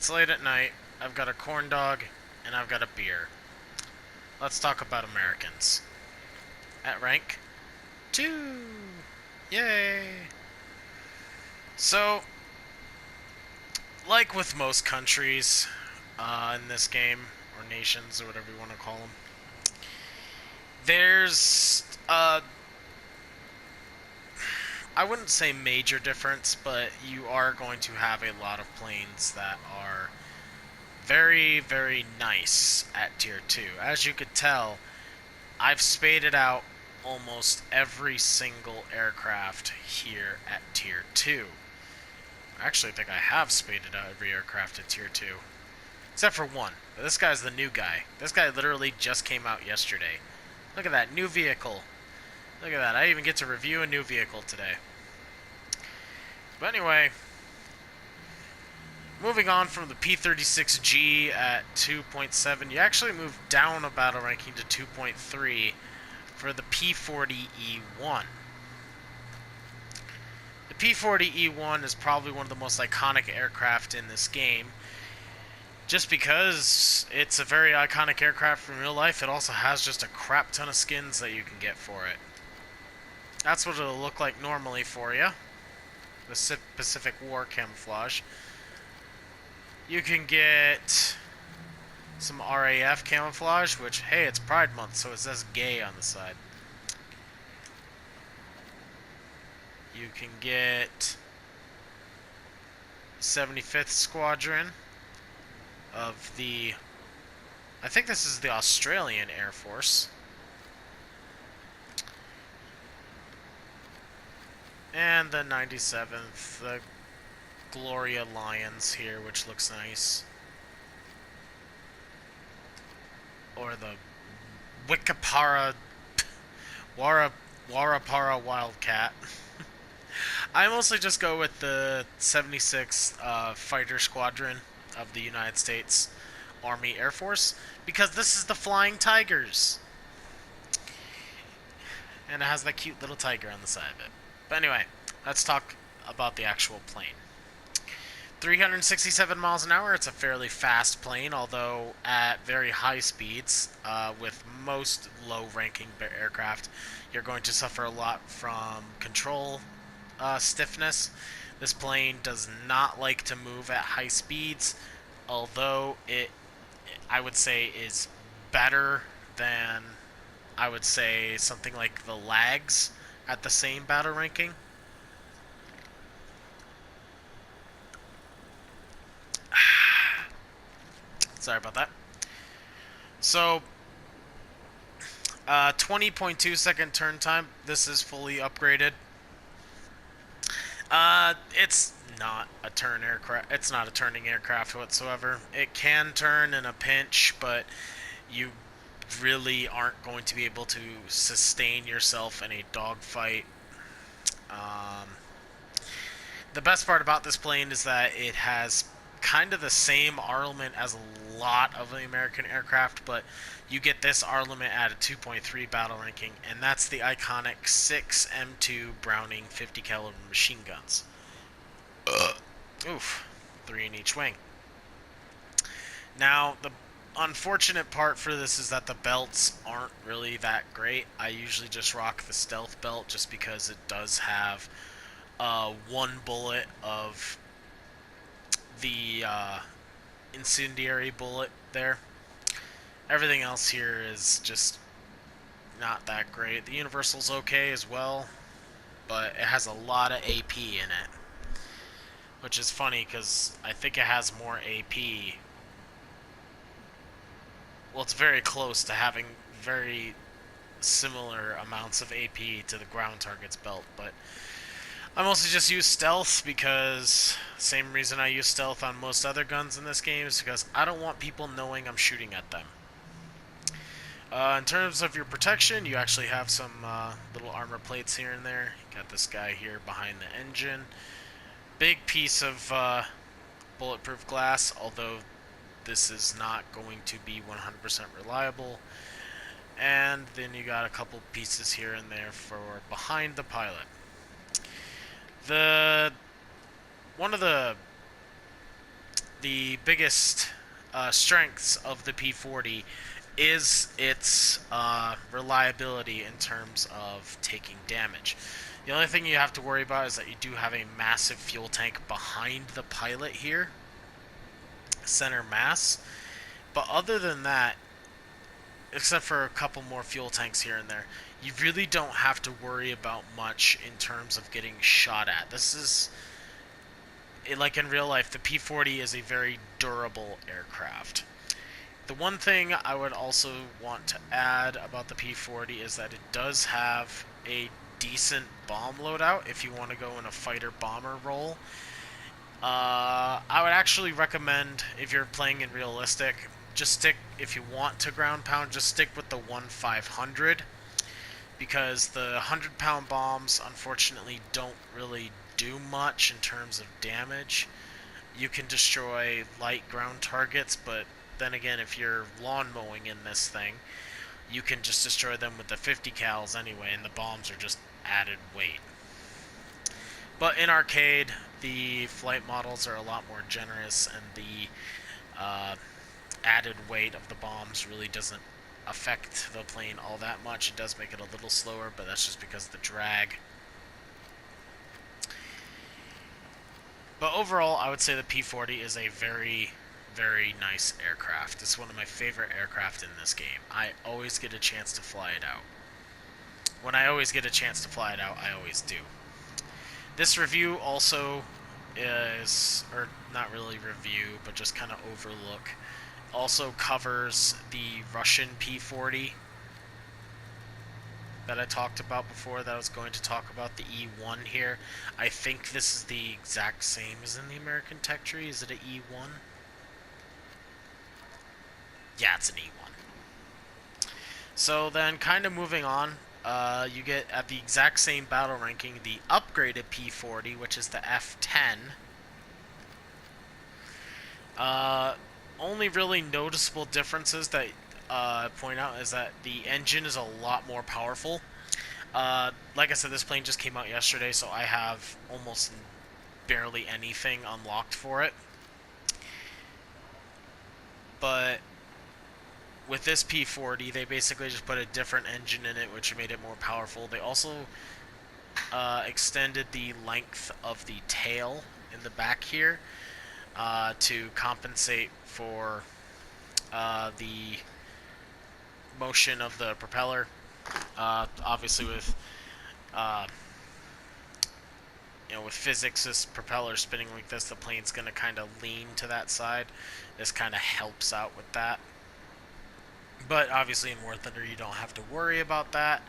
It's late at night, I've got a corn dog, and I've got a beer. Let's talk about Americans. At rank 2! Yay! So, like with most countries in this game, or nations, or whatever you want to call them, there's I wouldn't say major difference, but you are going to have a lot of planes that are very, very nice at Tier 2. As you could tell, I've spaded out almost every single aircraft here at Tier 2. I actually think I have spaded out every aircraft at Tier 2. Except for one. But this guy's the new guy. This guy literally just came out yesterday. Look at that, new vehicle. Look at that, I even get to review a new vehicle today. But anyway, moving on from the P-36G at 2.7, you actually move down a battle ranking to 2.3 for the P-40E1. The P-40E1 is probably one of the most iconic aircraft in this game. Just because it's a very iconic aircraft from real life, it also has just a crap ton of skins that you can get for it. That's what it'll look like normally for you. The Pacific War camouflage. You can get some RAF camouflage, which, hey, it's Pride Month, so it says gay on the side. You can get 75th Squadron of the... I think this is the Australian Air Force. And the 97th, the Gloria Lions here, which looks nice. Or the Wikipara Warapara Wildcat. I mostly just go with the 76th Fighter Squadron of the United States Army Air Force, because this is the Flying Tigers. And it has that cute little tiger on the side of it. But anyway, let's talk about the actual plane. 367 miles an hour, it's a fairly fast plane, although at very high speeds, with most low-ranking aircraft, you're going to suffer a lot from control stiffness. This plane does not like to move at high speeds, although it, I would say, is better than, I would say, something like the Lags at the same battle ranking. Sorry about that. So, 20.2 second turn time. This is fully upgraded. It's not a turn aircraft. It's not a turning aircraft whatsoever. It can turn in a pinch, but you really aren't going to be able to sustain yourself in a dogfight. The best part about this plane is that it has kind of the same armament as a lot of the American aircraft, but you get this armament at a 2.3 battle ranking, and that's the iconic 6 M2 Browning 50 caliber machine guns. Oof, 3 in each wing. Now, the unfortunate part for this is that the belts aren't really that great. I usually just rock the stealth belt just because it does have one bullet of the incendiary bullet there. Everything else here is just not that great. The universal's okay as well, but it has a lot of AP in it, which is funny because I think it has more AP. Well, it's very close to having very similar amounts of AP to the ground targets belt, but I mostly just use stealth because same reason I use stealth on most other guns in this game is because I don't want people knowing I'm shooting at them. In terms of your protection, you actually have some little armor plates here and there. You got this guy here behind the engine. Big piece of bulletproof glass, although this is not going to be 100% reliable. And then you got a couple pieces here and there for behind the pilot. One of the the biggest strengths of the P40 is its reliability in terms of taking damage. The only thing you have to worry about is that you do have a massive fuel tank behind the pilot here, center mass. But other than that, except for a couple more fuel tanks here and there, you really don't have to worry about much in terms of getting shot at. This is, like in real life, the P40 is a very durable aircraft. The one thing I would also want to add about the P40 is that it does have a decent bomb loadout if you want to go in a fighter-bomber role. I would actually recommend, if you're playing in realistic, just stick, if you want to ground pound, just stick with the 1-500, because the 100-pound bombs, unfortunately, don't really do much in terms of damage. You can destroy light ground targets, but then again, if you're lawn mowing in this thing, you can just destroy them with the 50 cals anyway, and the bombs are just added weight. But in arcade, the flight models are a lot more generous, and the added weight of the bombs really doesn't affect the plane all that much. It does make it a little slower, but that's just because of the drag. But overall, I would say the P40 is a very, very nice aircraft. It's one of my favorite aircraft in this game. I always get a chance to fly it out. When I always get a chance to fly it out, I always do. This review also is, or not really review, but just kind of overlook, also covers the Russian P40 that I talked about before, that I was going to talk about, the E1 here. I think this is the exact same as in the American Tech Tree. Is it an E1? Yeah, it's an E1. So then, kind of moving on, you get at the exact same battle ranking the upgraded P40, which is the F10. Only really noticeable differences that point out is that the engine is a lot more powerful. Like I said, this plane just came out yesterday, so I have almost barely anything unlocked for it. But with this P40, they basically just put a different engine in it, which made it more powerful. They also extended the length of the tail in the back here to compensate for the motion of the propeller. Obviously, with with physics, this propeller spinning like this, the plane's going to kind of lean to that side. This kind of helps out with that. But obviously, in War Thunder, you don't have to worry about that.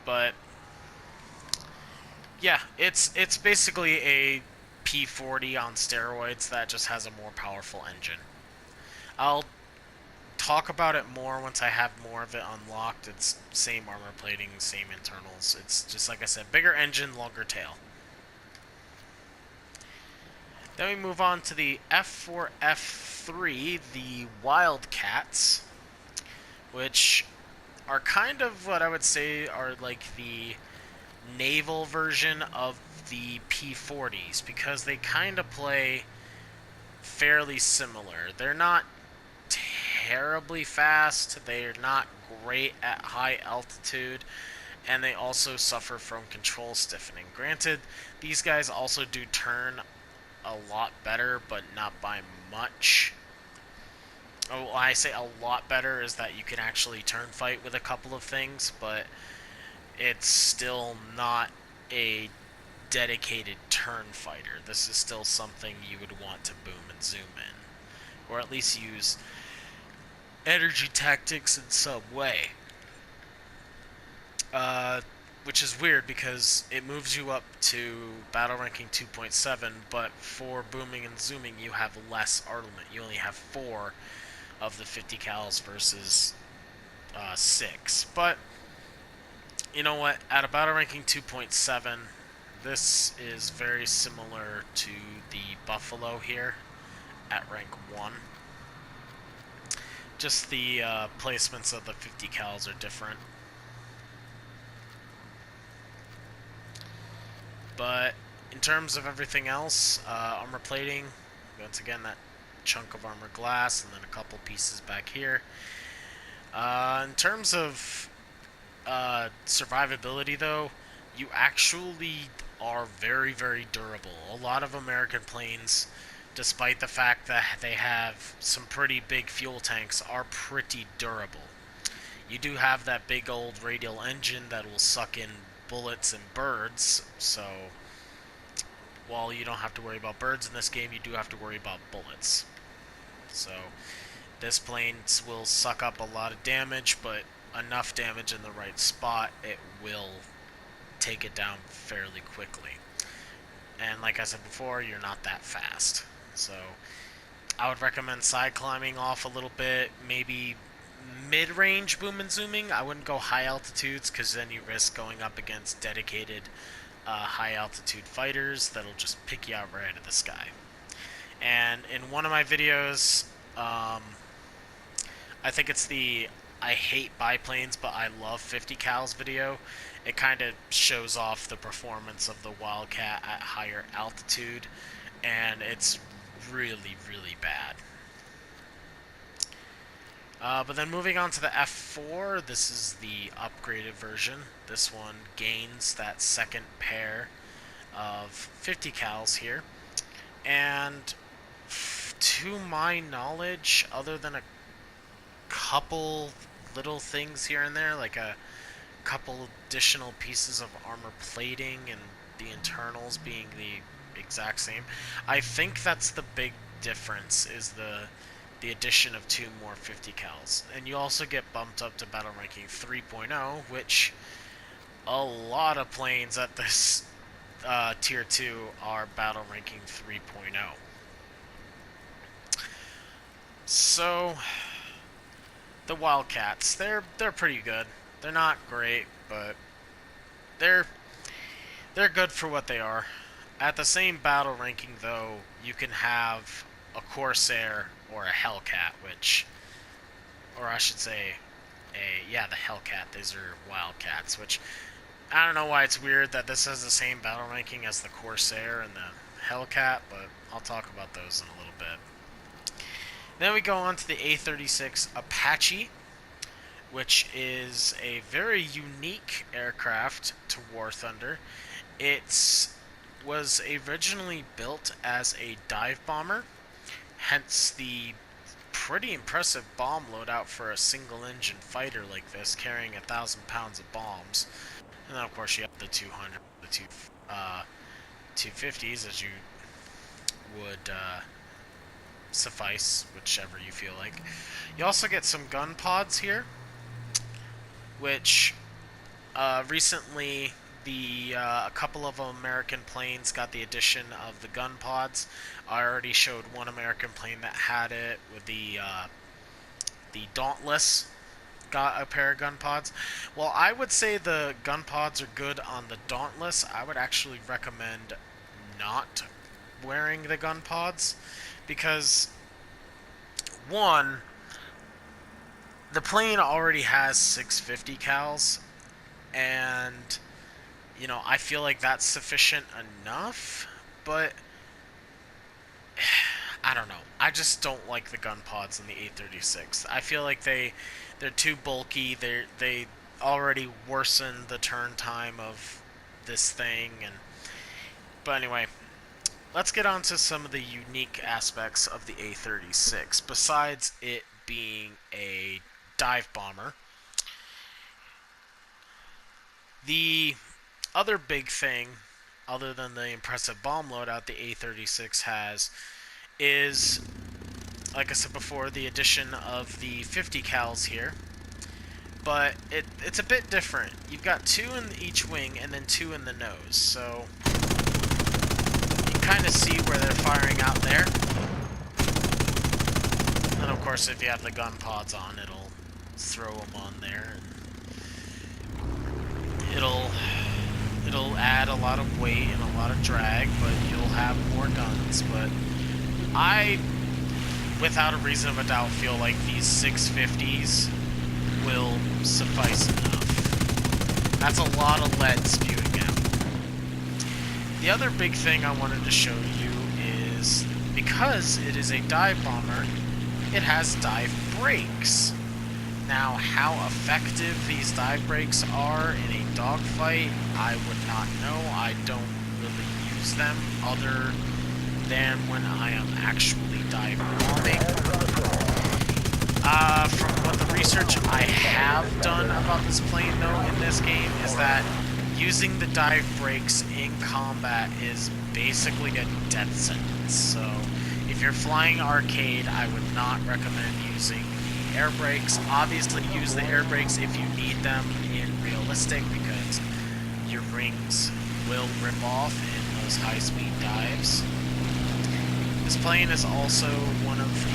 But yeah, it's basically a P40 on steroids that just has a more powerful engine. I'll talk about it more once I have more of it unlocked. It's same armor plating, same internals. It's just, like I said, bigger engine, longer tail. Then we move on to the F4, F3, the Wildcats, which are kind of what I would say are like the naval version of the P40s, because they kind of play fairly similar. They're not terribly fast, they're not great at high altitude, and they also suffer from control stiffening. Granted, these guys also do turn a lot better, but not by much. Oh, I say a lot better is that you can actually turn fight with a couple of things, but it's still not a dedicated turn fighter. This is still something you would want to boom and zoom in, or at least use energy tactics in some way. Which is weird because it moves you up to battle ranking 2.7, but for booming and zooming you have less armament. You only have 4 of the 50 cals versus 6. But you know what? At a battle ranking 2.7, this is very similar to the Buffalo here at rank 1. Just the placements of the 50 cals are different. But in terms of everything else, armor plating, once again, that chunk of armor glass, and then a couple pieces back here. In terms of survivability, though, you actually are very, very durable. A lot of American planes, despite the fact that they have some pretty big fuel tanks, are pretty durable. You do have that big old radial engine that will suck in bullets and birds, so while you don't have to worry about birds in this game, you do have to worry about bullets. So this plane will suck up a lot of damage, but enough damage in the right spot, it will take it down fairly quickly. And like I said before, you're not that fast. So I would recommend side climbing off a little bit, maybe mid-range boom and zooming. I wouldn't go high altitudes because then you risk going up against dedicated high altitude fighters that'll just pick you out right out of the sky. And in one of my videos, I think it's the I hate biplanes but I love 50 cals video, it kind of shows off the performance of the Wildcat at higher altitude, and it's really, really bad. But then moving on to the F4, this is the upgraded version. This one gains that second pair of 50 cals here. And to my knowledge, other than a couple little things here and there, like a couple additional pieces of armor plating and the internals being the exact same, I think that's the big difference, is the addition of 2 more 50 cals. And you also get bumped up to battle ranking 3.0, which a lot of planes at this tier 2 are battle ranking 3.0. So the Wildcats, they're pretty good. They're not great, but they're good for what they are. At the same battle ranking, though, you can have a Corsair or a Hellcat, or I should say, the Hellcat. These are Wildcats, which I don't know why it's weird that this has the same battle ranking as the Corsair and the Hellcat, but I'll talk about those in a little bit. Then we go on to the A-36 Apache, which is a very unique aircraft to War Thunder. It was originally built as a dive bomber, hence the pretty impressive bomb loadout for a single-engine fighter like this, carrying 1,000 pounds of bombs. And then, of course, you have the 200, the 250s, as you would suffice, whichever you feel like. You also get some gun pods here, which recently a couple of American planes got the addition of the gun pods. I already showed one American plane that had it with the Dauntless got a pair of gun pods. Well, I would say the gun pods are good on the Dauntless. I would actually recommend not wearing the gun pods because, one, the plane already has 650 cals, and you know, I feel like that's sufficient enough, but I don't know. I just don't like the gun pods in the A-36. I feel like they're too bulky. They already worsen the turn time of this thing, but anyway, let's get on to some of the unique aspects of the A-36. Besides it being a dive bomber, the other big thing, other than the impressive bomb loadout the A-36 has, is, like I said before, the addition of the 50 cals here. But it's a bit different. You've got 2 in each wing and then 2 in the nose, so you can kind of see where they're firing out there. And of course, if you have the gun pods on, it'll throw them on there. And it'll add a lot of weight and a lot of drag, but you'll have more guns. But I, without a reason of a doubt, feel like these 650s will suffice enough. That's a lot of lead spewing out. The other big thing I wanted to show you is because it is a dive bomber, it has dive brakes. Now, how effective these dive brakes are in a dogfight, I would not know. I don't really use them other than when I am actually dive bombing. From what the research I have done about this plane, though, in this game, is that using the dive brakes in combat is basically a death sentence. So, if you're flying arcade, I would not recommend using the air brakes. Obviously, use the air brakes if you need them in realistic, because your rings will rip off in those high-speed dives. This plane is also one of the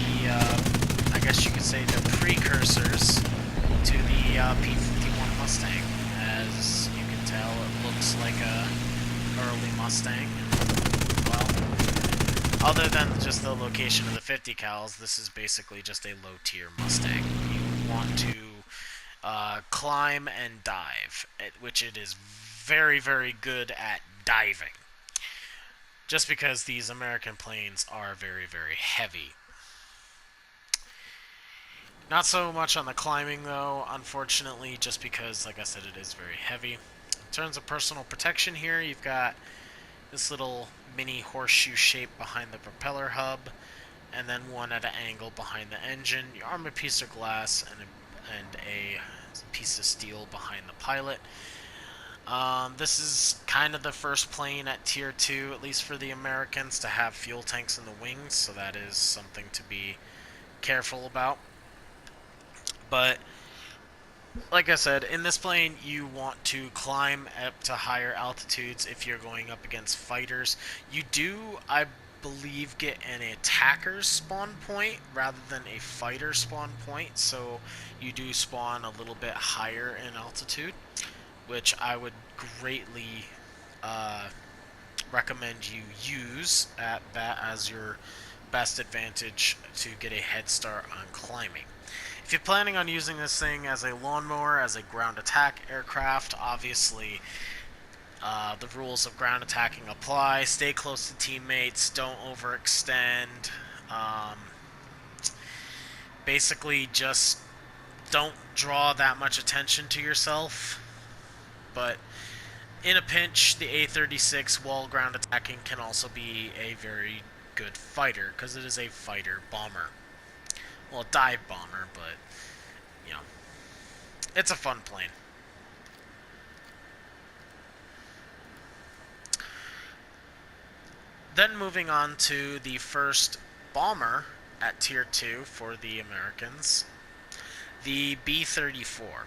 I guess you could say the precursors to the P-51 Mustang. As you can tell, it looks like a early Mustang. Well, other than just the location of the 50 cals, this is basically just a low-tier Mustang. You want to climb and dive, which it is very, very good at diving. Just because these American planes are very, very heavy. Not so much on the climbing, though, unfortunately, just because, like I said, it is very heavy. In terms of personal protection here, you've got this little mini horseshoe shape behind the propeller hub, and then one at an angle behind the engine. Your armored piece of glass and a piece of steel behind the pilot. This is kind of the first plane at Tier 2, at least for the Americans, to have fuel tanks in the wings, so that is something to be careful about. But, like I said, in this plane, you want to climb up to higher altitudes if you're going up against fighters. You do, I believe, get an attacker's spawn point rather than a fighter spawn point, so you do spawn a little bit higher in altitude, which I would greatly recommend you use at that as your best advantage to get a head start on climbing. If you're planning on using this thing as a lawnmower, as a ground attack aircraft, obviously the rules of ground attacking apply. Stay close to teammates, don't overextend. Basically, just don't draw that much attention to yourself. But in a pinch, the A-36 while ground attacking can also be a very good fighter, because it is a fighter bomber. Well, a dive bomber, but, you know, it's a fun plane. Then moving on to the first bomber at Tier 2 for the Americans, the B-34.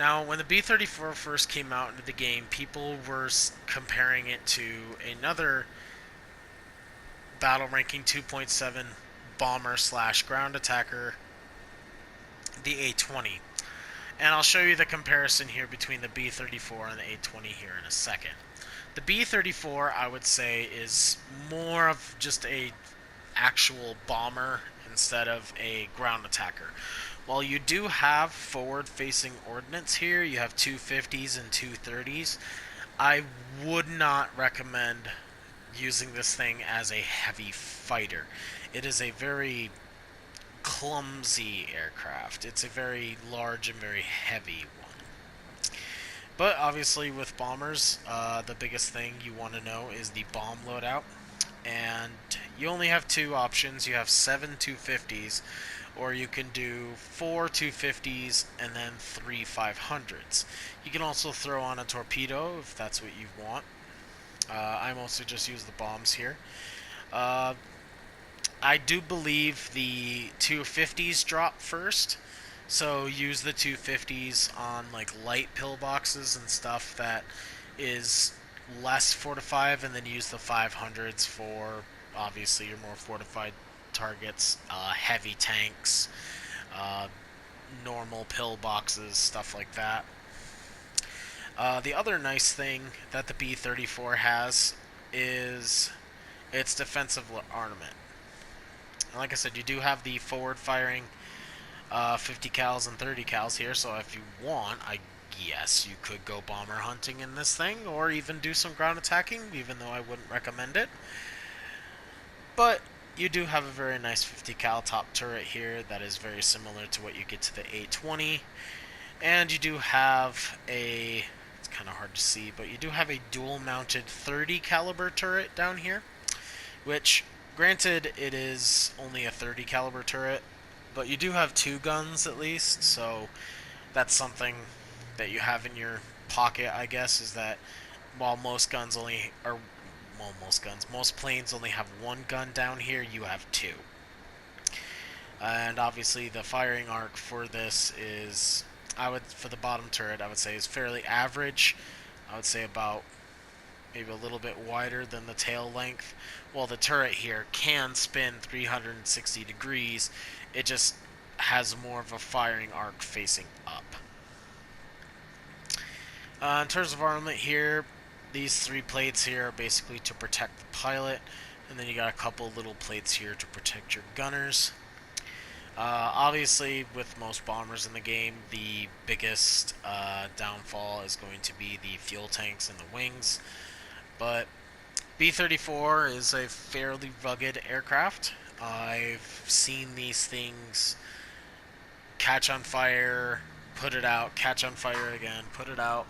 Now, when the B-34 first came out into the game, people were comparing it to another battle ranking 2.7 bomber slash ground attacker, the A-20. And I'll show you the comparison here between the B-34 and the A-20 here in a second. The B-34, I would say, is more of just a actual bomber instead of a ground attacker. While you do have forward-facing ordnance here, you have 250s and 230s, I would not recommend using this thing as a heavy fighter. It is a very clumsy aircraft. It's a very large and very heavy one. But obviously with bombers, the biggest thing you want to know is the bomb loadout. And you only have two options. You have 7 250s, or you can do 4 250s and then 3 500s. You can also throw on a torpedo if that's what you want. I mostly just use the bombs here. I do believe the 250s drop first, so use the 250s on like light pillboxes and stuff that is less fortified, and then use the 500s for obviously your more fortified targets, heavy tanks, normal pillboxes, stuff like that. The other nice thing that the B-34 has is its defensive armament. And like I said, you do have the forward-firing 50 cals and 30 cals here, so if you want, I guess you could go bomber hunting in this thing, or even do some ground attacking, even though I wouldn't recommend it. But you do have a very nice 50 cal top turret here that is very similar to what you get to the A20. And you do have a, it's kind of hard to see, but you do have a dual mounted 30 caliber turret down here, which, granted, it is only a 30 caliber turret, but you do have two guns at least, so that's something that you have in your pocket, I guess, is that while most guns only, or, well, most planes only have one gun down here, you have two. And obviously the firing arc for this is, for the bottom turret, I would say is fairly average. I would say about maybe a little bit wider than the tail length. While the turret here can spin 360 degrees, it just has more of a firing arc facing up. In terms of armament here, these three plates here are basically to protect the pilot, and then you got a couple little plates here to protect your gunners. Obviously, with most bombers in the game, the biggest downfall is going to be the fuel tanks and the wings, but B-34 is a fairly rugged aircraft. I've seen these things catch on fire, put it out, catch on fire again, put it out.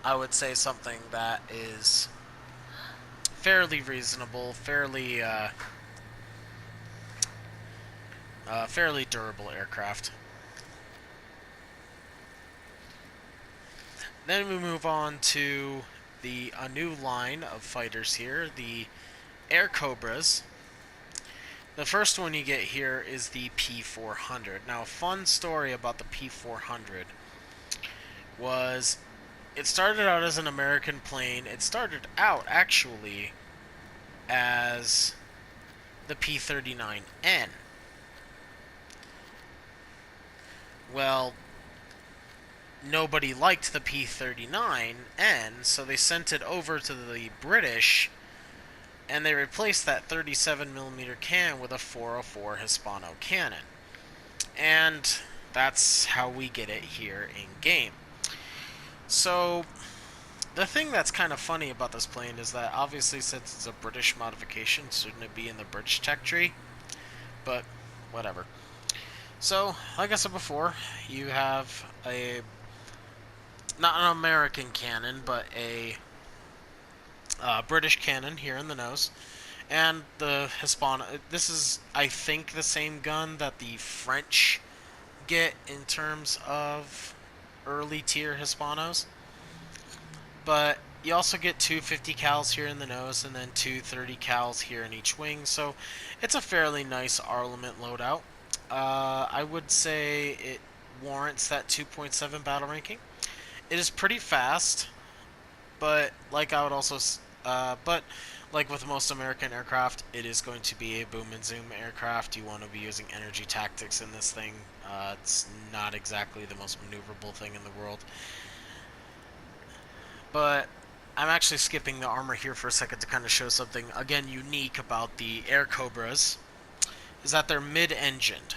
I would say something that is fairly reasonable, fairly durable aircraft. Then we move on to a new line of fighters here, the Air Cobras. The first one you get here is the P-400. Now, a fun story about the P-400 was it started out as an American plane. It started out, actually, as the P-39N. Well, nobody liked the P-39N, so they sent it over to the British, and they replaced that 37mm cannon with a 404 Hispano cannon. And that's how we get it here in-game. So, the thing that's kind of funny about this plane is that, obviously, since it's a British modification, shouldn't it be in the British tech tree? But, whatever. So, like I said before, you have not an American cannon, but a British cannon here in the nose. And the Hispano, this is, I think, the same gun that the French get in terms of early tier Hispanos. But you also get two 50 cals here in the nose and then two 30 cals here in each wing, so it's a fairly nice armament loadout. I would say it warrants that 2.7 battle ranking. It is pretty fast, but like with most American aircraft, it is going to be a boom and zoom aircraft. You want to be using energy tactics in this thing. It's not exactly the most maneuverable thing in the world. But I'm actually skipping the armor here for a second to kind of show something, again, unique about the Air Cobras, is that they're mid-engined.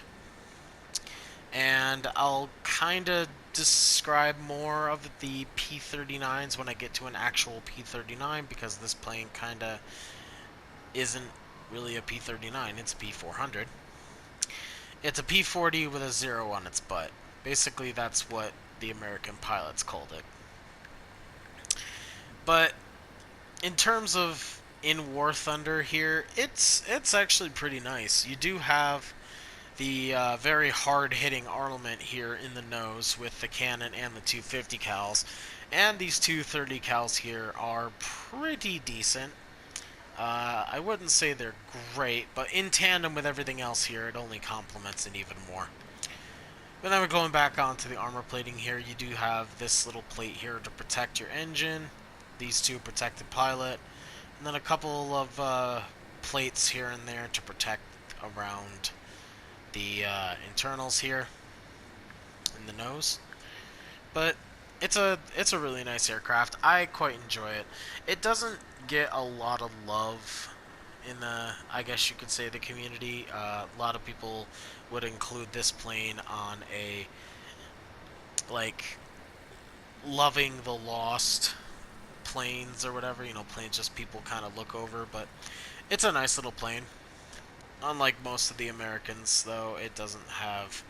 And I'll kind of describe more of the P-39s when I get to an actual P-39, because this plane kind of isn't really a P-39, it's a P-400. It's a P-40 with a 0 on its butt. Basically, that's what the American pilots called it. But in terms of in War Thunder here, it's actually pretty nice. You do have the very hard-hitting armament here in the nose with the cannon and the 250 cals, and these 230 cals here are pretty decent. I wouldn't say they're great, but in tandem with everything else here, it only complements it even more. But then we're going back onto the armor plating here. You do have this little plate here to protect your engine, these two protect the pilot, and then a couple of plates here and there to protect around the internals here in the nose. But it's a really nice aircraft. I quite enjoy it. It doesn't get a lot of love in the, I guess you could say, the community. A lot of people would include this plane on a, like, loving the Lost planes or whatever. You know, planes just people kind of look over, but it's a nice little plane. Unlike most of the Americans, though, it doesn't have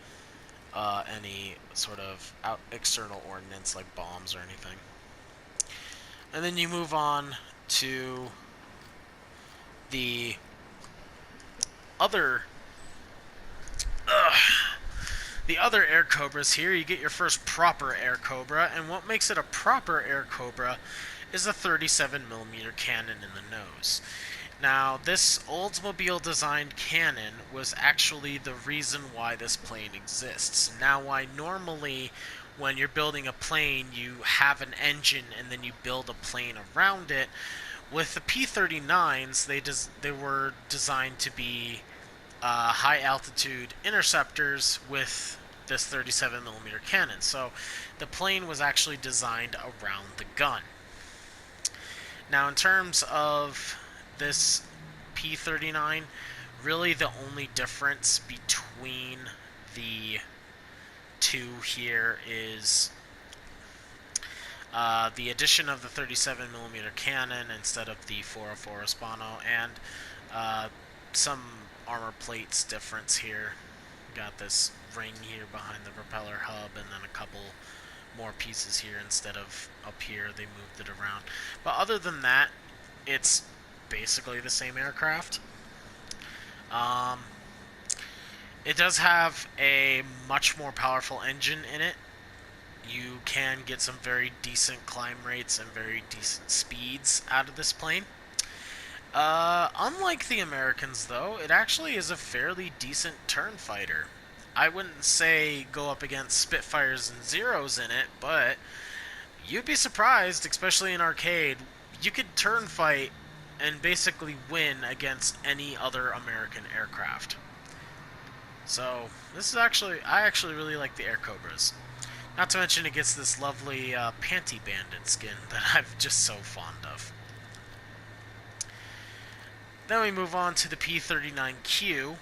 any sort of external ordnance like bombs or anything. And then you move on to the other the other Air Cobras here. You get your first proper Air Cobra, and what makes it a proper Air Cobra is a 37mm cannon in the nose. Now, this Oldsmobile-designed cannon was actually the reason why this plane exists. Now, why normally, when you're building a plane, you have an engine and then you build a plane around it, with the P-39s, they were designed to be high-altitude interceptors with this 37mm cannon. So, the plane was actually designed around the gun. Now, in terms of this P-39, really the only difference between the two here is the addition of the 37mm cannon instead of the 404 Hispano, and some armor plates difference here. Got this ring here behind the propeller hub, and then a couple more pieces here instead of up here. They moved it around. But other than that, it's basically the same aircraft. It does have a much more powerful engine in it. You can get some very decent climb rates and very decent speeds out of this plane. Unlike the Americans, though, it actually is a fairly decent turn fighter. I wouldn't say go up against Spitfires and Zeros in it, but you'd be surprised, especially in arcade. You could turn fight and basically win against any other American aircraft. So, this is actually, I actually really like the Air Cobras. Not to mention it gets this lovely Panty Bandit skin that I'm just so fond of. Then we move on to the P-39Q,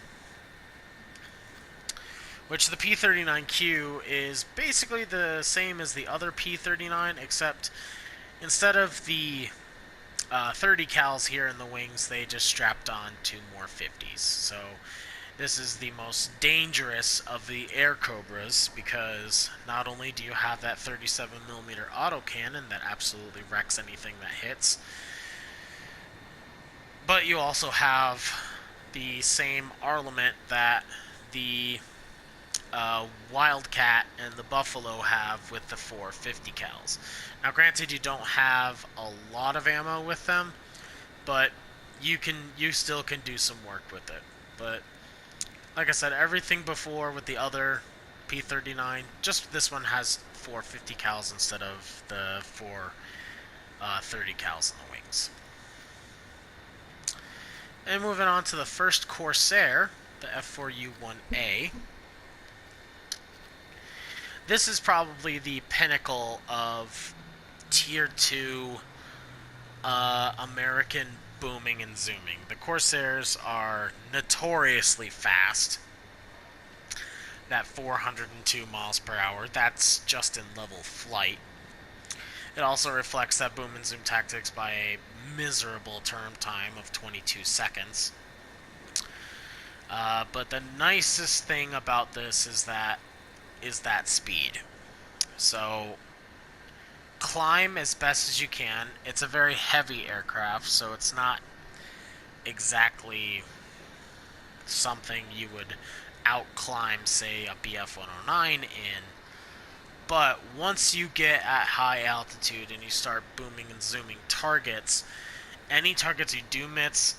which the P-39Q is basically the same as the other P-39, except instead of the 30 cals here in the wings, they just strapped on 2 more 50s. So this is the most dangerous of the Air Cobras, because not only do you have that 37mm autocannon that absolutely wrecks anything that hits, but you also have the same armament that the Wildcat and the Buffalo have with the 450 cals. Now, granted, you don't have a lot of ammo with them, but you still can do some work with it. But like I said, everything before with the other P-39, just this one has 450 cals instead of the 430 cals in the wings. And moving on to the first Corsair, the F4U-1A. This is probably the pinnacle of Tier 2 American booming and zooming. The Corsairs are notoriously fast. That 402 miles per hour, that's just in level flight. It also reflects that boom and zoom tactics by a miserable turn time of 22 seconds. But the nicest thing about this is that speed. So climb as best as you can. It's a very heavy aircraft, so it's not exactly something you would outclimb, say, a BF-109 in. But once you get at high altitude and you start booming and zooming targets, any targets you do miss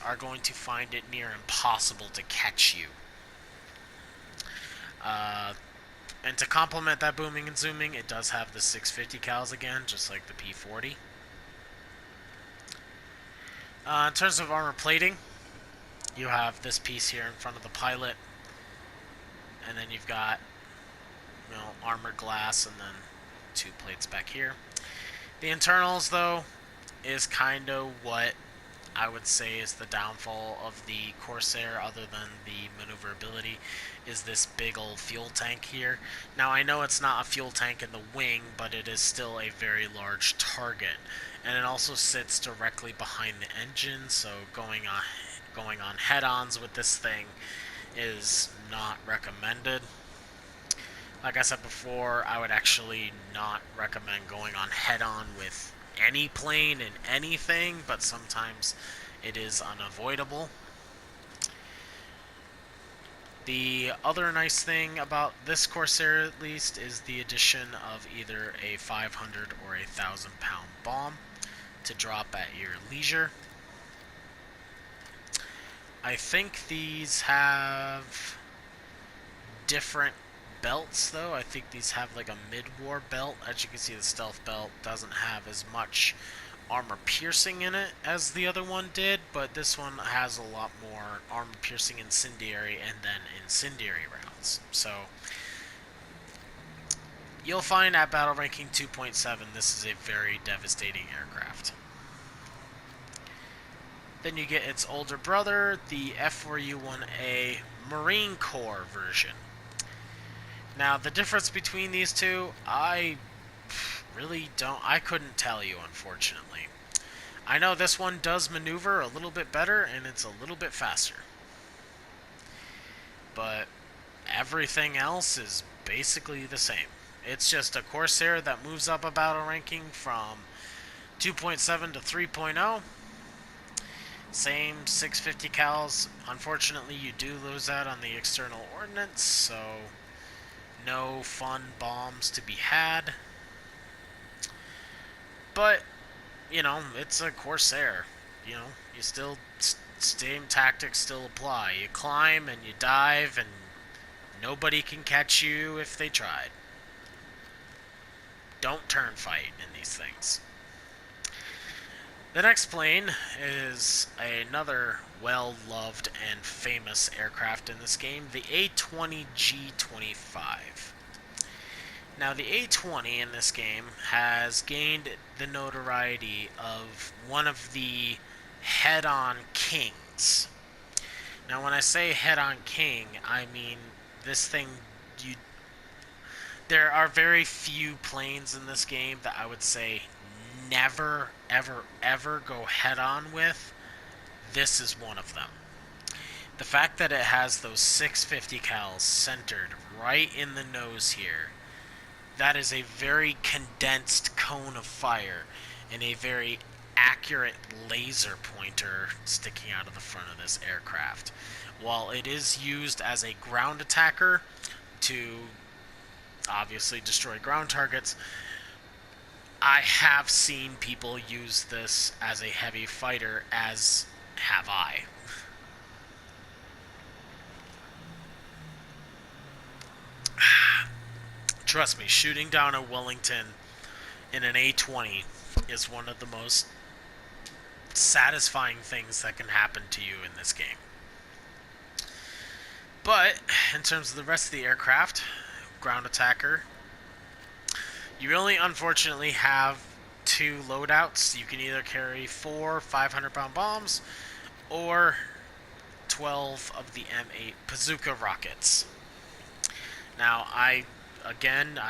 are going to find it near impossible to catch you. And to complement that booming and zooming, it does have the 650 cals again, just like the P-40. In terms of armor plating, you have this piece here in front of the pilot, and then you've got, armored glass, and then 2 plates back here. The internals, though, is kind of what I would say is the downfall of the Corsair, other than the maneuverability, is this big old fuel tank here. Now, I know it's not a fuel tank in the wing, but it is still a very large target. And it also sits directly behind the engine, so going on head-ons with this thing is not recommended. Like I said before, I would actually not recommend going on head-on with any plane and anything, but sometimes it is unavoidable. The other nice thing about this Corsair, at least, is the addition of either a 500 or a 1,000-pound bomb to drop at your leisure. I think these have different belts, though. I think these have like a mid-war belt. As you can see, the stealth belt doesn't have as much armor piercing in it as the other one did, but this one has a lot more armor piercing incendiary and then incendiary rounds. So you'll find at battle ranking 2.7 this is a very devastating aircraft. Then you get its older brother, the F4U-1A Marine Corps version. Now, the difference between these two, I couldn't tell you, unfortunately. I know this one does maneuver a little bit better, and it's a little bit faster. But everything else is basically the same. It's just a Corsair that moves up a battle ranking from 2.7 to 3.0. Same 650 cals. Unfortunately, you do lose that on the external ordnance, so no fun bombs to be had. But, you know, it's a Corsair. You know, you still, same tactics still apply. You climb and you dive, and nobody can catch you if they tried. Don't turn fight in these things. The next plane is another well-loved and famous aircraft in this game, the A-20G25. Now, the A-20 in this game has gained the notoriety of one of the head-on kings. Now, when I say head-on king, I mean this thing, there are very few planes in this game that I would say never, ever, ever go head-on with. This is one of them. The fact that it has those 650 cals centered right in the nose here, that is a very condensed cone of fire and a very accurate laser pointer sticking out of the front of this aircraft. While it is used as a ground attacker to obviously destroy ground targets, I have seen people use this as a heavy fighter, as have I. Trust me, shooting down a Wellington in an A-20 is one of the most satisfying things that can happen to you in this game. But, in terms of the rest of the aircraft, ground attacker, you really unfortunately have two loadouts. You can either carry 4 500-pound bombs or 12 of the M8 bazooka rockets. Now, I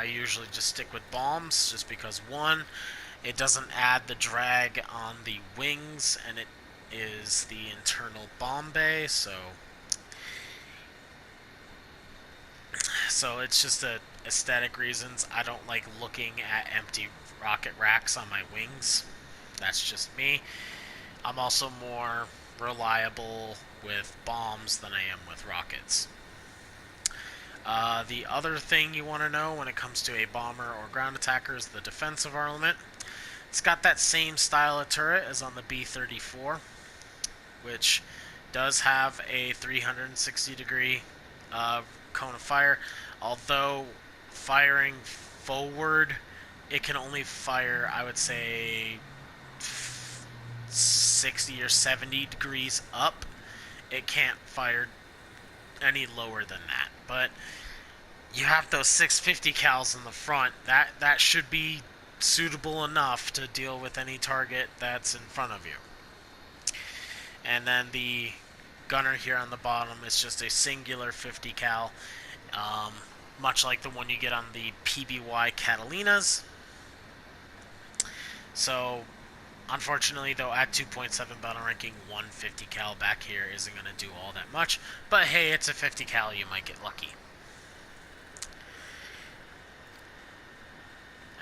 usually just stick with bombs just because, one, it doesn't add the drag on the wings, and it is the internal bomb bay, so it's just aesthetic reasons. I don't like looking at empty rocket racks on my wings. That's just me. I'm also more reliable with bombs than I am with rockets. The other thing you want to know when it comes to a bomber or ground attacker is the defensive armament. It's got that same style of turret as on the B-34, which does have a 360-degree cone of fire. Although firing forward, it can only fire, I would say, 60 or 70 degrees up. It can't fire any lower than that. But you have those 650 cals in the front. That should be suitable enough to deal with any target that's in front of you. And then the gunner here on the bottom is just a singular 50 cal, much like the one you get on the PBY Catalinas. So, unfortunately, though, at 2.7 battle ranking, 150 cal back here isn't going to do all that much. But hey, it's a 50 cal, you might get lucky.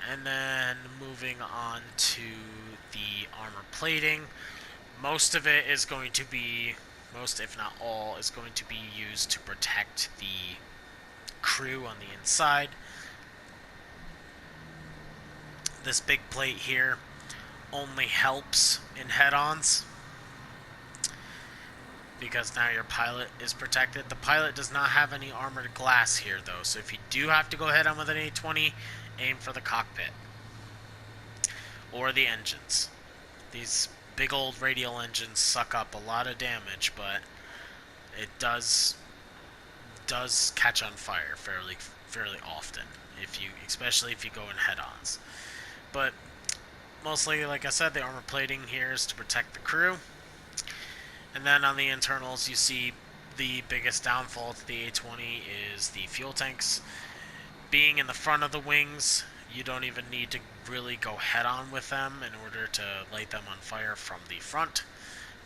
And then moving on to the armor plating. Most of it is going to be, most if not all, is going to be used to protect the crew on the inside. This big plate here only helps in head-ons because now your pilot is protected. The pilot does not have any armored glass here though, so if you do have to go head-on with an A20, aim for the cockpit or the engines. These big old radial engines suck up a lot of damage, but it does catch on fire fairly often, especially if you go in head-ons. But mostly, like I said, the armor plating here is to protect the crew. And then on the internals, you see the biggest downfall to the A20 is the fuel tanks. Being in the front of the wings, you don't even need to really go head-on with them in order to light them on fire from the front.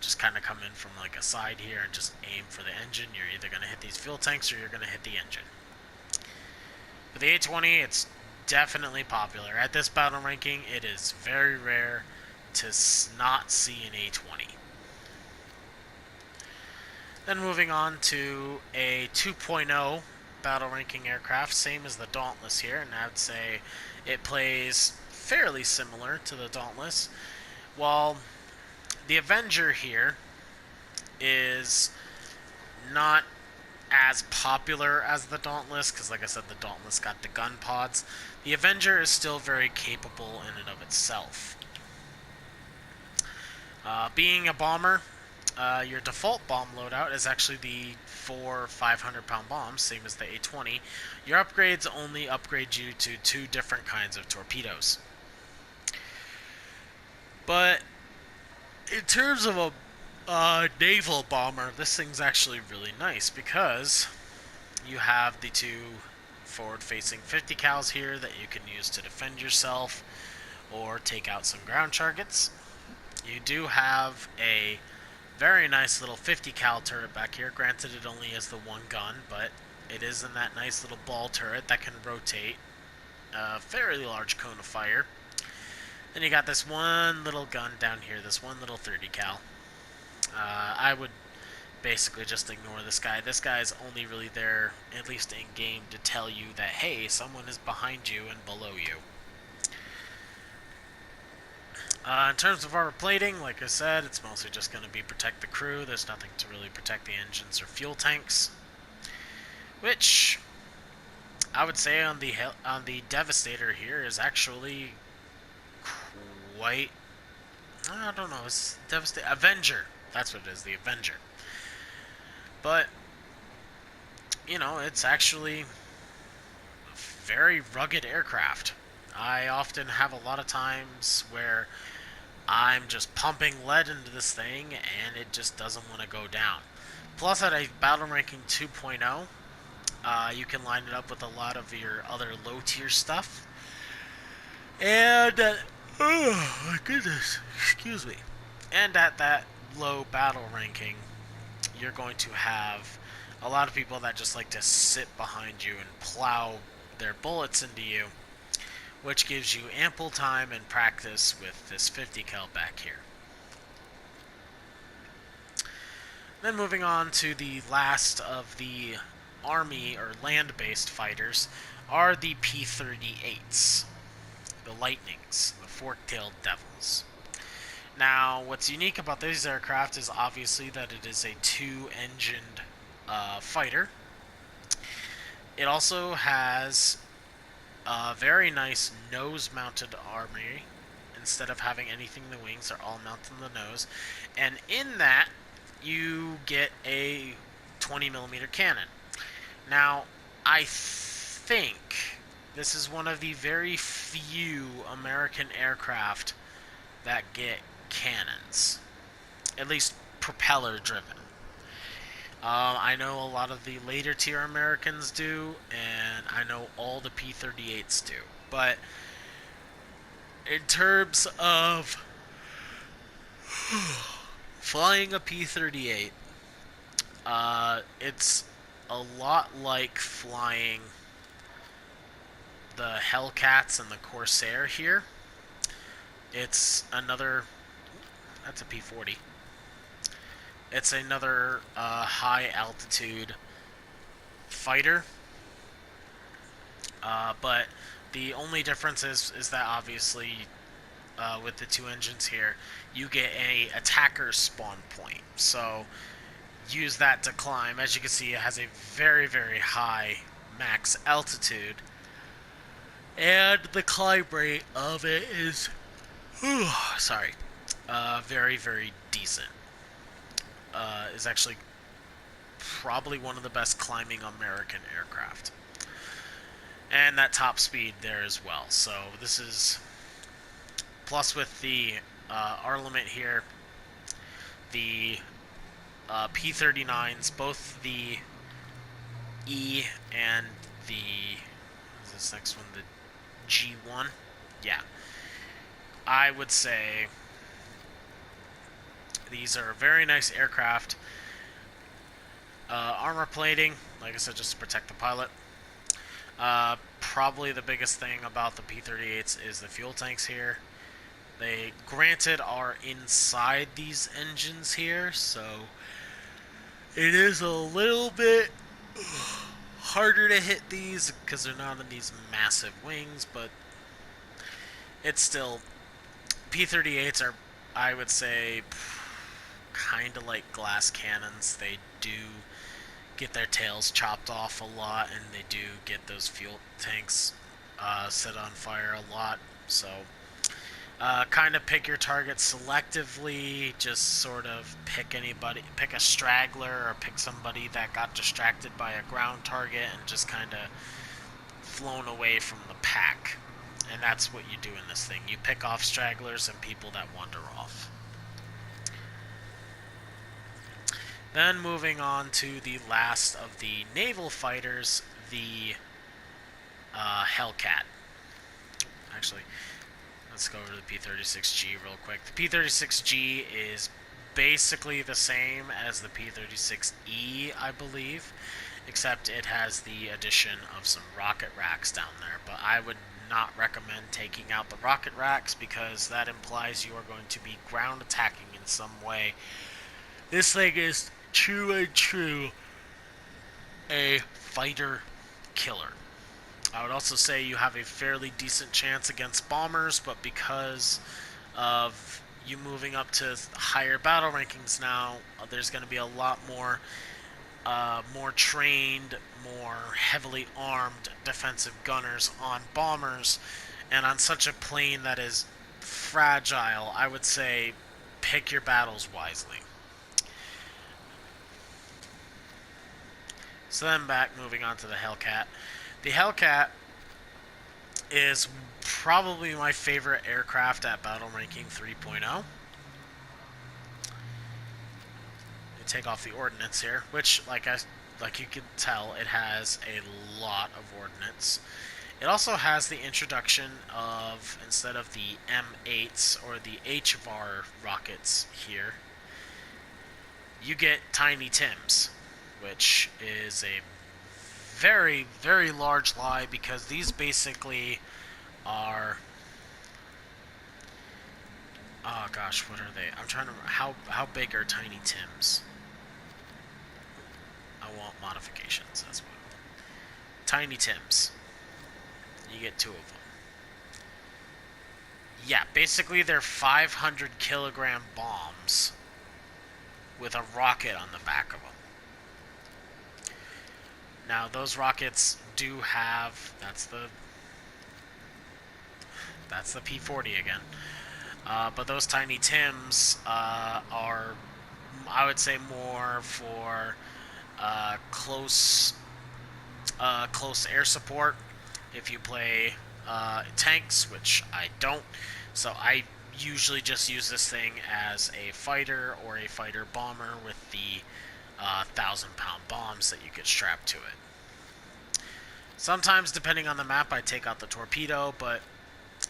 Just kind of come in from like a side here and just aim for the engine. You're either going to hit these fuel tanks or you're going to hit the engine. But the A20, it's definitely popular. At this battle ranking, it is very rare to not see an A20. Then moving on to a 2.0 battle ranking aircraft, same as the Dauntless here, and I would say it plays fairly similar to the Dauntless. While the Avenger here is not as popular as the Dauntless, because like I said, the Dauntless got the gun pods. The Avenger is still very capable in and of itself. Being a bomber, your default bomb loadout is actually the 4 500-pound bombs, same as the A20. Your upgrades only upgrade you to 2 different kinds of torpedoes. But in terms of a naval bomber, this thing's actually really nice because you have the 2 forward-facing 50 cals here that you can use to defend yourself or take out some ground targets. You do have a very nice little 50 cal turret back here. Granted, it only has the 1 gun, but it is in that nice little ball turret that can rotate a fairly large cone of fire. Then you got this one little gun down here, this one little 30 cal. I would basically just ignore this guy. This guy is only really there, at least in game, to tell you that, hey, someone is behind you and below you. In terms of armor plating, like I said, it's mostly just going to be protect the crew. There's nothing to really protect the engines or fuel tanks, which I would say on the Devastator here is actually quite, I don't know, it's Avenger. That's what it is, the Avenger. But, you know, it's actually a very rugged aircraft. I often have a lot of times where I'm just pumping lead into this thing and it just doesn't want to go down. Plus, at a battle ranking 2.0, you can line it up with a lot of your other low tier stuff. And, oh my goodness, excuse me. And at that low battle ranking, you're going to have a lot of people that just like to sit behind you and plow their bullets into you, which gives you ample time and practice with this 50 cal back here. Then moving on to the last of the army or land-based fighters are the P-38s, the Lightnings, the fork-tailed devils. Now, what's unique about these aircraft is obviously that it is a 2-engined fighter. It also has a very nice nose-mounted armory. Instead of having anything in the wings, they're all mounted in the nose. And in that, you get a 20mm cannon. Now, I think this is one of the very few American aircraft that get cannons. At least propeller driven. I know a lot of the later tier Americans do, and I know all the P-38s do. But in terms of flying a P-38, it's a lot like flying the Hellcats and the Corsair here. It's another... That's a P-40. It's another high altitude fighter, but the only difference is that obviously with the two engines here, you get a attacker spawn point. So use that to climb. As you can see, it has a very, very high max altitude, and the climb rate of it is, sorry, very, very decent. Is actually probably one of the best climbing American aircraft. And that top speed there as well. So this is, plus with the R-limit here, the P-39s, both the E and the, what is this next one, the G1? Yeah. I would say these are very nice aircraft. Armor plating, like I said, just to protect the pilot. Probably the biggest thing about the P-38s is the fuel tanks here. They, granted, are inside these engines here, so it is a little bit harder to hit these because they're not in these massive wings, but it's still... P-38s are, I would say, kind of like glass cannons. They do get their tails chopped off a lot, and they do get those fuel tanks set on fire a lot. So kind of pick your target selectively. Just sort of pick anybody, pick a straggler, or pick somebody that got distracted by a ground target and just kind of flown away from the pack. And that's what you do in this thing. You pick off stragglers and people that wander off. Then moving on to the last of the naval fighters, the Hellcat. Actually, let's go over to the P-36G real quick. The P-36G is basically the same as the P-36E, I believe, except it has the addition of some rocket racks down there. But I would not recommend taking out the rocket racks because that implies you are going to be ground attacking in some way. This thing is true and true a fighter killer. I would also say you have a fairly decent chance against bombers, but because of you moving up to higher battle rankings now, there's going to be a lot more trained, more heavily armed defensive gunners on bombers, and on such a plane that is fragile, I would say pick your battles wisely. So then moving on to the Hellcat. The Hellcat is probably my favorite aircraft at battle ranking 3.0. Take off the ordnance here, which, like you can tell, it has a lot of ordnance. It also has the introduction of, instead of the M8s or the HVAR rockets here, you get Tiny Tims, which is a very, very large lie because these basically are... Oh gosh, what are they? I'm trying to... How big are Tiny Tims? I want modifications, that's what. Tiny Tims. You get 2 of them. Yeah, basically they're 500 kilogram bombs with a rocket on the back of them. Now, those rockets do have... That's the P-40 again. But those Tiny Tims are, I would say, more for close air support. If you play tanks, which I don't, so I usually just use this thing as a fighter or a fighter bomber with the 1,000-pound bombs that you get strapped to it. Sometimes, depending on the map, I take out the torpedo, but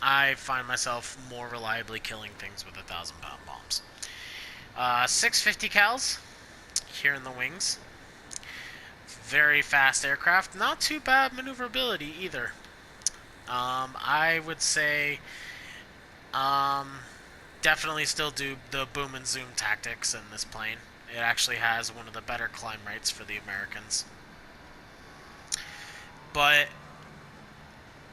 I find myself more reliably killing things with 1,000-pound bombs. 650 cals here in the wings. Very fast aircraft. Not too bad maneuverability either. I would say definitely still do the boom and zoom tactics in this plane. It actually has one of the better climb rates for the Americans. But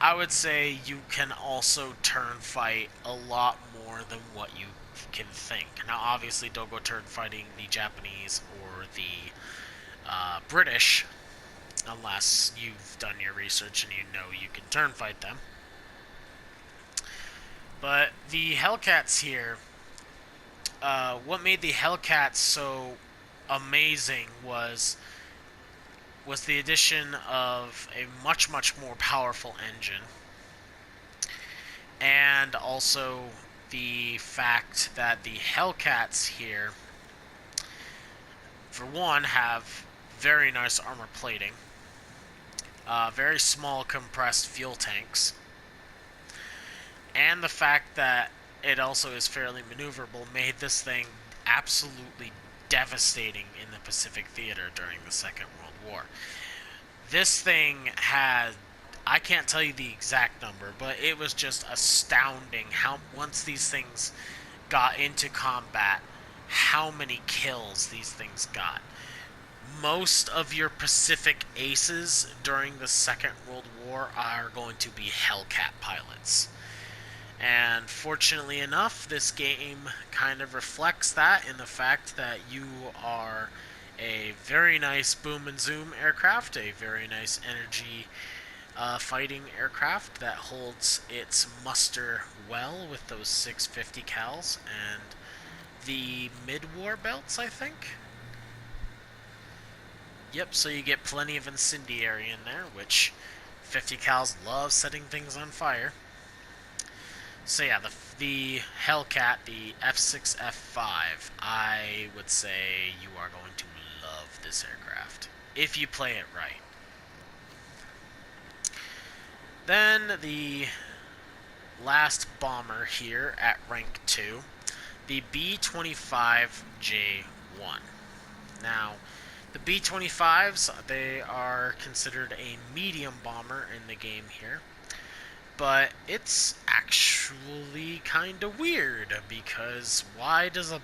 I would say you can also turn fight a lot more than what you can think. Now, obviously, don't go turn fighting the Japanese or the British unless you've done your research and you know you can turn fight them. But the Hellcats here, what made the Hellcats so amazing was the addition of a much more powerful engine, and also the fact that the Hellcats here, for one, have very nice armor plating, very small compressed fuel tanks, and the fact that it also is fairly maneuverable made this thing absolutely devastating in the Pacific theater during the Second World War. This thing had, I can't tell you the exact number, but it was just astounding how, once these things got into combat, how many kills these things got. Most of your Pacific aces during the Second World War are going to be Hellcat pilots. And fortunately enough, this game kind of reflects that in the fact that you are a very nice boom and zoom aircraft, a very nice energy fighting aircraft that holds its muster well with those 650 cals and the mid-war belts, I think. Yep, so you get plenty of incendiary in there, which 50 cals love setting things on fire. So yeah, the Hellcat, the F6F5, I would say you are going to love this aircraft, if you play it right. Then the last bomber here at rank 2, the B-25J1. Now, the B-25s, they are considered a medium bomber in the game here. But it's actually kind of weird, because why does a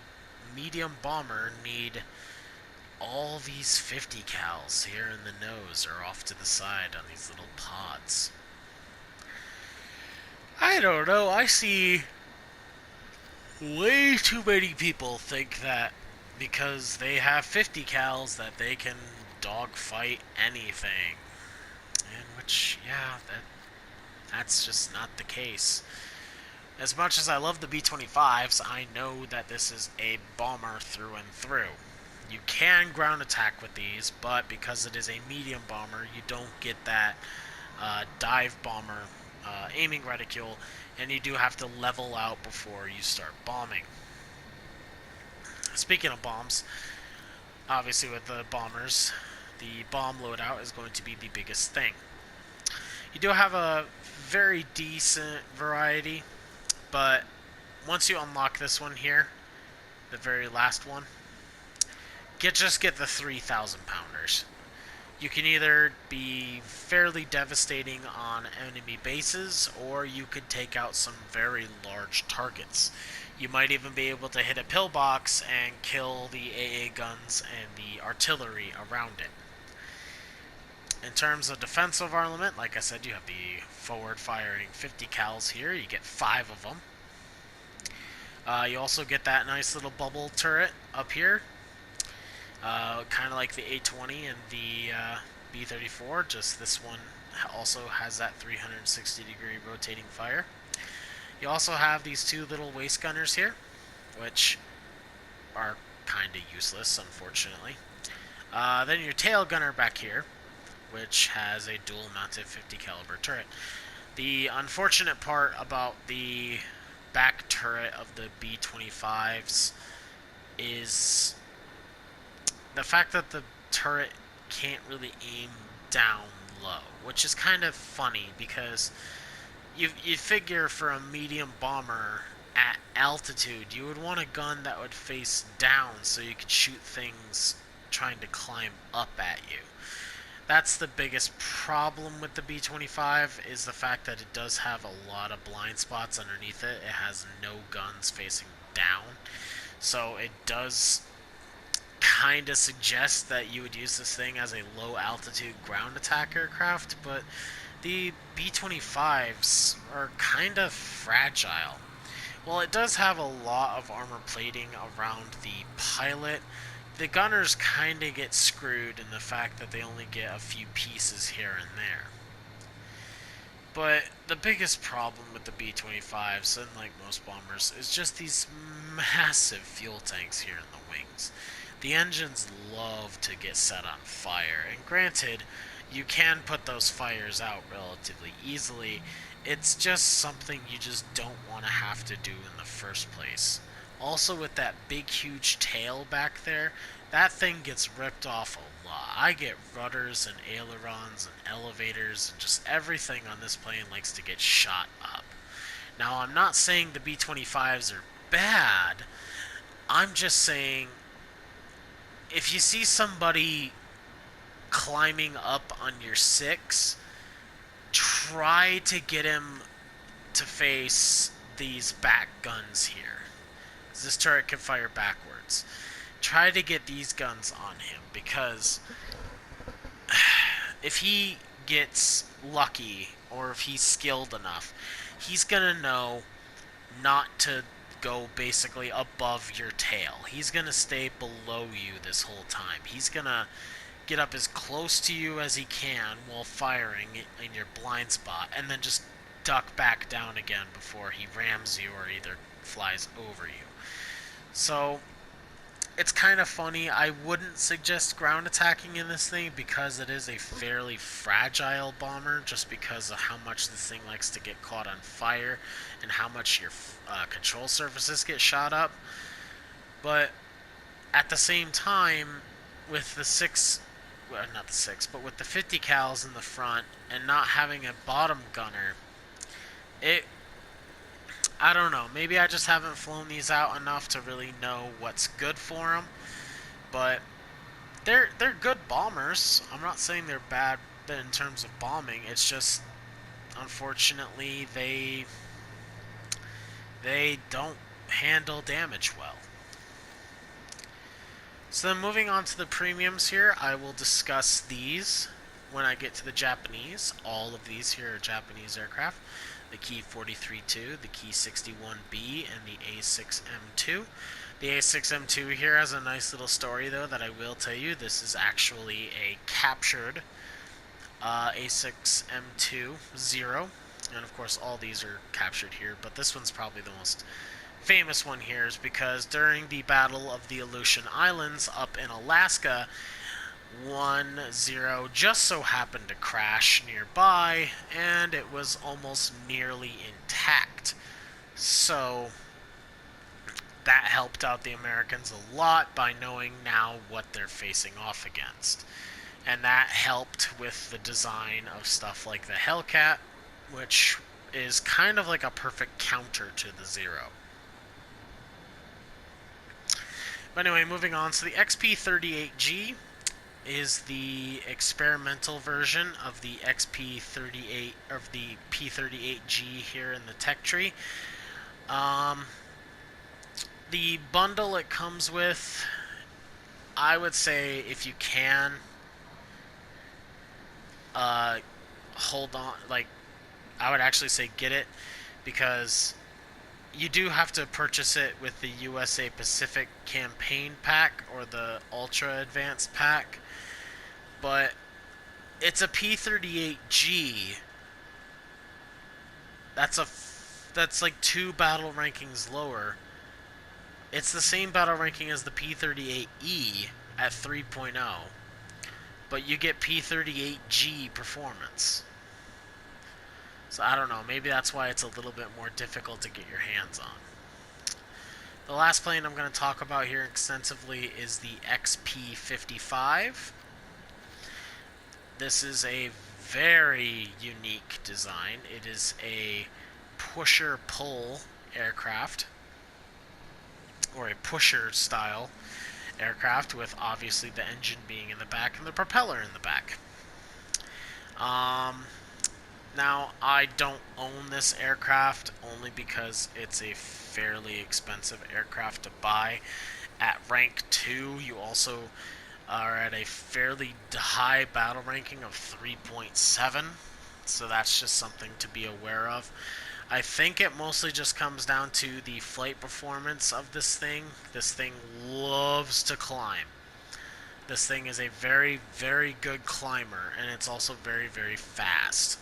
medium bomber need all these 50 cals here in the nose or off to the side on these little pods? I don't know. I see way too many people think that because they have 50 cals that they can dogfight anything. In which, yeah, that's just not the case. As much as I love the B-25s, I know that this is a bomber through and through. You can ground attack with these, but because it is a medium bomber, you don't get that dive bomber aiming reticule, and you do have to level out before you start bombing. Speaking of bombs, obviously with the bombers, the bomb loadout is going to be the biggest thing. You do have a very decent variety, but once you unlock this one here, the very last one, just get the 3,000 pounders. You can either be fairly devastating on enemy bases, or you could take out some very large targets. You might even be able to hit a pillbox and kill the AA guns and the artillery around it. In terms of defensive armament, like I said, you have the forward-firing 50 cals here. You get 5 of them. You also get that nice little bubble turret up here. Kind of like the A-20 and the B-34, just this one also has that 360-degree rotating fire. You also have these 2 little waist gunners here, which are kind of useless, unfortunately. Then your tail gunner back here, which has a dual-mounted 50 caliber turret. The unfortunate part about the back turret of the B-25s is the fact that the turret can't really aim down low, which is kind of funny because you figure for a medium bomber at altitude, you would want a gun that would face down so you could shoot things trying to climb up at you. That's the biggest problem with the B-25 is the fact that it does have a lot of blind spots underneath it. It has no guns facing down. So it does kind of suggest that you would use this thing as a low altitude ground attack aircraft, but the B-25s are kind of fragile. Well, it does have a lot of armor plating around the pilot. The gunners kind of get screwed in the fact that they only get a few pieces here and there. But the biggest problem with the B-25s, unlike most bombers, is just these massive fuel tanks here in the wings. The engines love to get set on fire, and granted, you can put those fires out relatively easily. It's just something you just don't want to have to do in the first place. Also, with that big huge tail back there, that thing gets ripped off a lot. I get rudders and ailerons and elevators and just everything on this plane likes to get shot up. Now, I'm not saying the B-25s are bad. I'm just saying if you see somebody climbing up on your 6, try to get him to face these back guns here. This turret can fire backwards. Try to get these guns on him, because if he gets lucky, or if he's skilled enough, he's gonna know not to go basically above your tail. He's gonna stay below you this whole time. He's gonna get up as close to you as he can while firing in your blind spot, and then just duck back down again before he rams you or either flies over you. So it's kind of funny. I wouldn't suggest ground attacking in this thing because it is a fairly fragile bomber, just because of how much this thing likes to get caught on fire and how much your control surfaces get shot up. But at the same time, with the 6, well, not the 6, but with the 50 cals in the front and not having a bottom gunner, I don't know, maybe I just haven't flown these out enough to really know what's good for them, but they're good bombers. I'm not saying they're bad in terms of bombing. It's just, unfortunately, they don't handle damage well. So then moving on to the premiums here, I will discuss these when I get to the Japanese. All of these here are Japanese aircraft. The Ki 43-2, the Ki 61B, and the A6M2. The A6M2 here has a nice little story, though, that I will tell you. This is actually a captured A6M2-0. And, of course, all these are captured here, but this one's probably the most famous one here is because during the Battle of the Aleutian Islands up in Alaska, 1-0 just so happened to crash nearby, and it was almost nearly intact. So that helped out the Americans a lot by knowing now what they're facing off against. And that helped with the design of stuff like the Hellcat, which is kind of like a perfect counter to the Zero. But anyway, moving on. So the XP-38G is the experimental version of the XP-38 of the P-38G here in the tech tree. The bundle it comes with, I would say if you can, hold on. Like, I would actually say get it, because you do have to purchase it with the USA Pacific Campaign Pack or the Ultra Advanced Pack. But it's a P-38G. That's like 2 battle rankings lower. It's the same battle ranking as the P-38E at 3.0, but you get P-38G performance. So I don't know, maybe that's why it's a little bit more difficult to get your hands on. The last plane I'm going to talk about here extensively is the XP-55. This is a very unique design. It is a pusher-pull aircraft, or a pusher-style aircraft, with obviously the engine being in the back and the propeller in the back. Now, I don't own this aircraft only because it's a fairly expensive aircraft to buy. At rank 2, you also are at a fairly high battle ranking of 3.7, so that's just something to be aware of. I think it mostly just comes down to the flight performance of this thing. This thing loves to climb. This thing is a very, very good climber, and it's also very, very fast.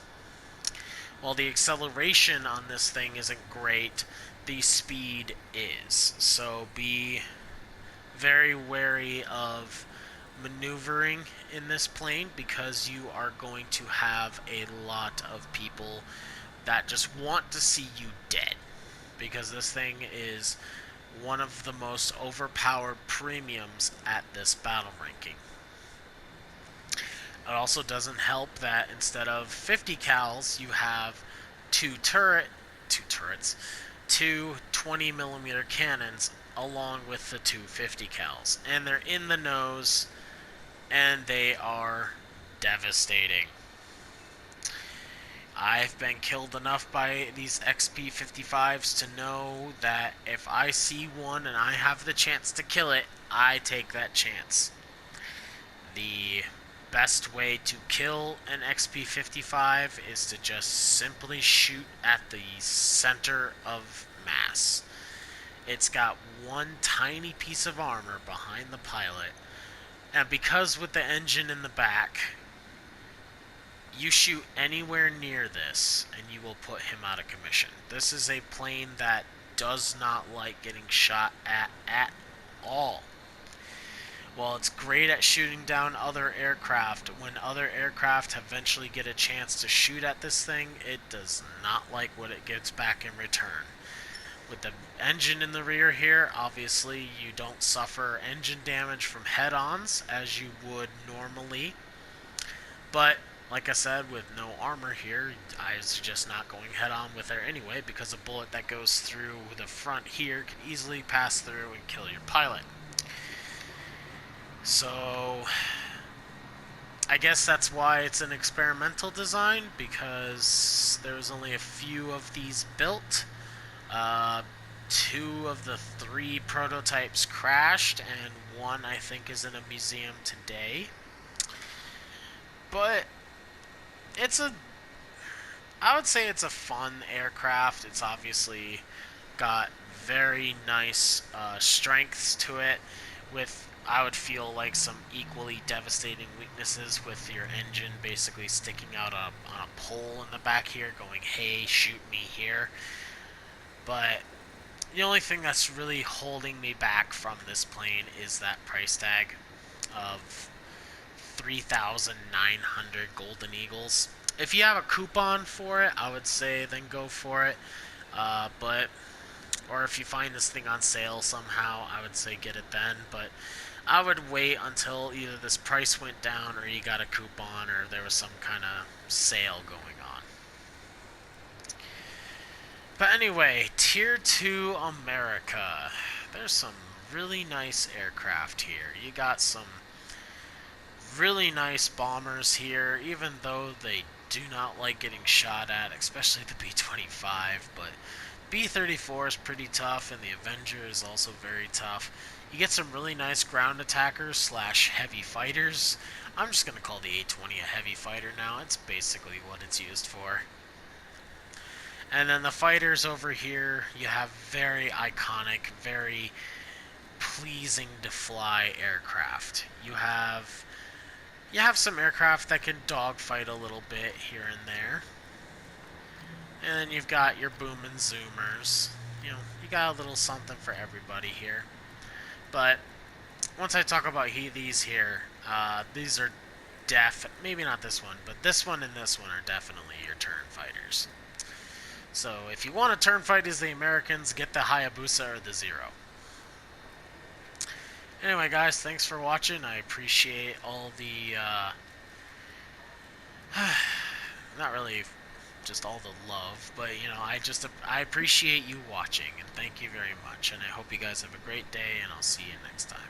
While the acceleration on this thing isn't great, the speed is. So be very wary of maneuvering in this plane, because you are going to have a lot of people that just want to see you dead, because this thing is one of the most overpowered premiums at this battle ranking. It also doesn't help that instead of 50 cals, you have two 20mm cannons along with the two 50 cals, and they're in the nose, and they are devastating. I've been killed enough by these XP-55s to know that if I see one and I have the chance to kill it, I take that chance. The best way to kill an XP-55 is to just simply shoot at the center of mass. It's got one tiny piece of armor behind the pilot, and because with the engine in the back, you shoot anywhere near this and you will put him out of commission. This is a plane that does not like getting shot at all. While it's great at shooting down other aircraft, when other aircraft eventually get a chance to shoot at this thing, it does not like what it gets back in return. With the engine in the rear here, obviously you don't suffer engine damage from head-ons as you would normally. But, like I said, with no armor here, I was just not going head-on with her anyway, because a bullet that goes through the front here can easily pass through and kill your pilot. So, I guess that's why it's an experimental design, because there's only a few of these built. 2 of the 3 prototypes crashed, and 1 I think is in a museum today. But I would say it's a fun aircraft. It's obviously got very nice strengths to it, with, I would feel like, some equally devastating weaknesses, with your engine basically sticking out on a pole in the back here going, hey, shoot me here. But the only thing that's really holding me back from this plane is that price tag of 3,900 Golden Eagles. If you have a coupon for it, I would say then go for it. Or if you find this thing on sale somehow, I would say get it then. But I would wait until either this price went down, or you got a coupon, or there was some kind of sale going on. But anyway, Tier 2 America. There's some really nice aircraft here. You got some really nice bombers here, even though they do not like getting shot at, especially the B-25, but B-34 is pretty tough, and the Avenger is also very tough. You get some really nice ground attackers slash heavy fighters. I'm just going to call the A-20 a heavy fighter now. It's basically what it's used for. And then the fighters over here, you have very iconic, very pleasing to fly aircraft. You have some aircraft that can dogfight a little bit here and there. And then you've got your boom and zoomers. You know, you got a little something for everybody here. But once I talk about these here, these are maybe not this one, but this one and this one are definitely your turn fighters. So if you want to turn fight as the Americans, get the Hayabusa or the Zero. Anyway, guys, thanks for watching. I appreciate all the, not really just all the love, but, you know, I appreciate you watching, and thank you very much, and I hope you guys have a great day, and I'll see you next time.